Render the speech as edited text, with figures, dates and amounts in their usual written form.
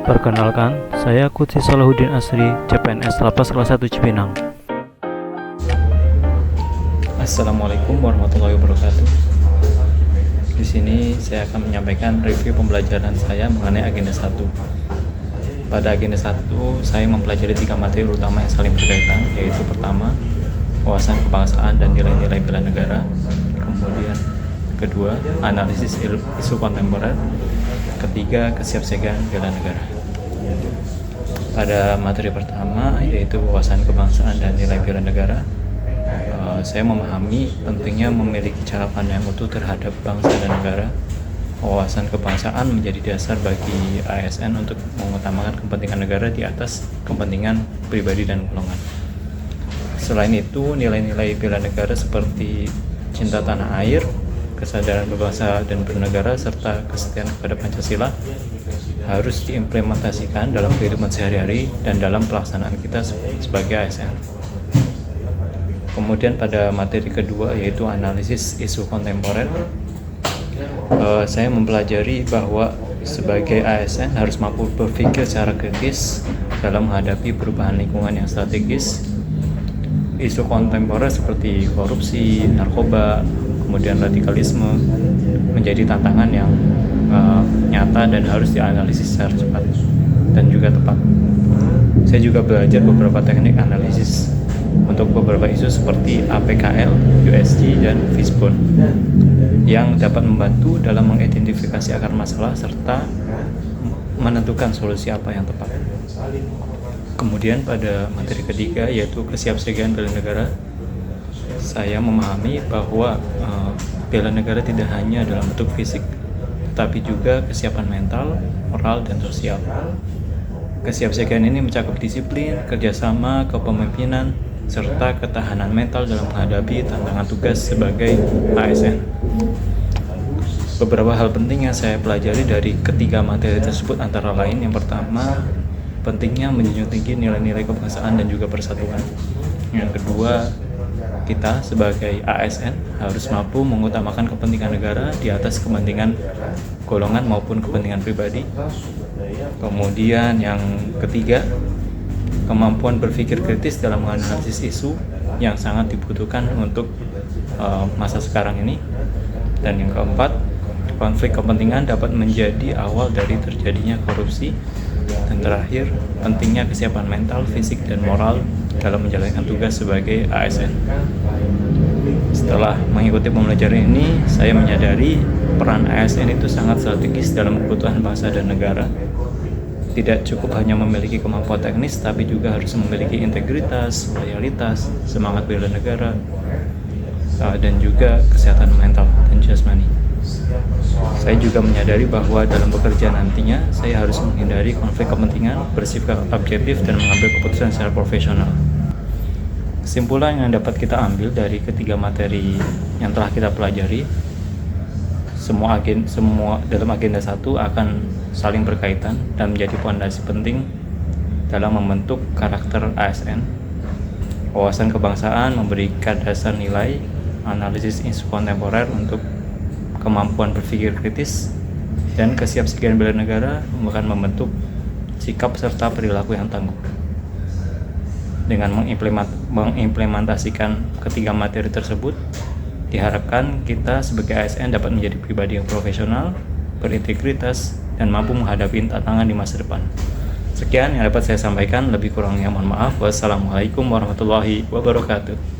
Perkenalkan, saya Kutsi Salahuddin Asri, CPNS Lapas Kelas 1 Cipinang. Assalamualaikum warahmatullahi wabarakatuh. Di sini saya akan menyampaikan review pembelajaran saya mengenai agenda 1. Pada agenda 1, saya mempelajari 3 materi utama yang saling berkaitan, yaitu pertama, wawasan kebangsaan dan nilai-nilai bela negara. Kemudian kedua, analisis isu kontemporer. Ketiga, kesiapsiagaan bela negara. Pada materi pertama, yaitu wawasan kebangsaan dan nilai bela negara, saya memahami pentingnya memiliki cara pandang utuh terhadap bangsa dan negara. Wawasan kebangsaan menjadi dasar bagi ASN untuk mengutamakan kepentingan negara di atas kepentingan pribadi dan golongan. Selain itu, nilai-nilai bela negara seperti cinta tanah air, kesadaran berbangsa dan bernegara, serta kesetiaan kepada Pancasila harus diimplementasikan dalam kehidupan sehari-hari dan dalam pelaksanaan kita sebagai ASN. Kemudian pada materi kedua, yaitu analisis isu kontemporer, saya mempelajari bahwa sebagai ASN harus mampu berpikir secara kritis dalam menghadapi perubahan lingkungan yang strategis. Isu kontemporer seperti korupsi, narkoba, kemudian radikalisme menjadi tantangan yang nyata dan harus dianalisis secara cepat dan juga tepat. Saya juga belajar beberapa teknik analisis untuk beberapa isu seperti APKL, USG, dan Fishbone yang dapat membantu dalam mengidentifikasi akar masalah serta menentukan solusi apa yang tepat. Kemudian pada materi ketiga, yaitu kesiapsiagaan bela negara, saya memahami bahwa bela negara tidak hanya dalam bentuk fisik, tetapi juga kesiapan mental, moral, dan sosial. Kesiapsiagaan ini mencakup disiplin, kerjasama, kepemimpinan, serta ketahanan mental dalam menghadapi tantangan tugas sebagai ASN. Beberapa hal penting yang saya pelajari dari ketiga materi tersebut antara lain, yang pertama, pentingnya menjunjung tinggi nilai-nilai kebangsaan dan juga persatuan. Yang kedua, kita sebagai ASN harus mampu mengutamakan kepentingan negara di atas kepentingan golongan maupun kepentingan pribadi. Kemudian yang ketiga, kemampuan berpikir kritis dalam menganalisis isu yang sangat dibutuhkan untuk masa sekarang ini. Dan yang keempat, konflik kepentingan dapat menjadi awal dari terjadinya korupsi. Dan terakhir, pentingnya kesiapan mental, fisik, dan moral dalam menjalankan tugas sebagai ASN. Setelah mengikuti pembelajaran ini, saya menyadari peran ASN itu sangat strategis dalam kebutuhan bangsa dan negara. Tidak cukup hanya memiliki kemampuan teknis, tapi juga harus memiliki integritas, loyalitas, semangat bela negara, dan juga kesehatan mental dan jasmani. Saya juga menyadari bahwa dalam bekerja nantinya, saya harus menghindari konflik kepentingan, bersikap objektif, dan mengambil keputusan secara profesional. Kesimpulan yang dapat kita ambil dari ketiga materi yang telah kita pelajari, semua dalam agenda 1 akan saling berkaitan dan menjadi fondasi penting dalam membentuk karakter ASN. Wawasan kebangsaan memberikan dasar nilai, analisis isu kontemporer untuk kemampuan berpikir kritis, dan kesiapsiagaan bela negara akan membentuk sikap serta perilaku yang tangguh. Dengan mengimplementasikan ketiga materi tersebut, diharapkan kita sebagai ASN dapat menjadi pribadi yang profesional, berintegritas, dan mampu menghadapi tantangan di masa depan. Sekian yang dapat saya sampaikan, lebih kurangnya mohon maaf. Wassalamualaikum warahmatullahi wabarakatuh.